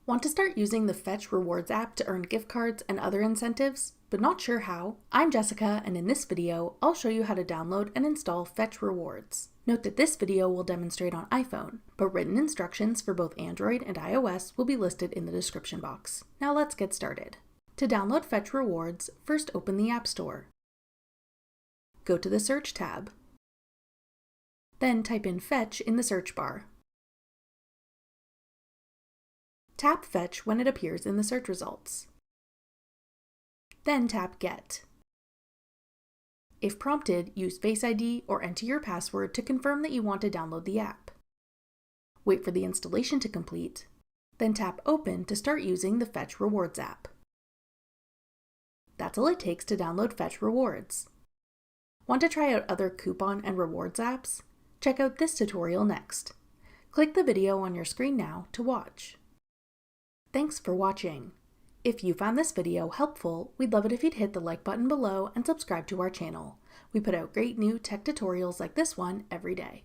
Want to start using the Fetch Rewards app to earn gift cards and other incentives, but not sure how? I'm Jessica, and in this video, I'll show you how to download and install Fetch Rewards. Note that this video will demonstrate on iPhone, but written instructions for both Android and iOS will be listed in the description box. Now let's get started. To download Fetch Rewards, first open the App Store. Go to the Search tab. Then type in Fetch in the search bar. Tap Fetch when it appears in the search results. Then tap Get. If prompted, use Face ID or enter your password to confirm that you want to download the app. Wait for the installation to complete, then tap Open to start using the Fetch Rewards app. That's all it takes to download Fetch Rewards. Want to try out other coupon and rewards apps? Check out this tutorial next. Click the video on your screen now to watch. Thanks for watching. If you found this video helpful, we'd love it if you'd hit the like button below and subscribe to our channel. We put out great new tech tutorials like this one every day.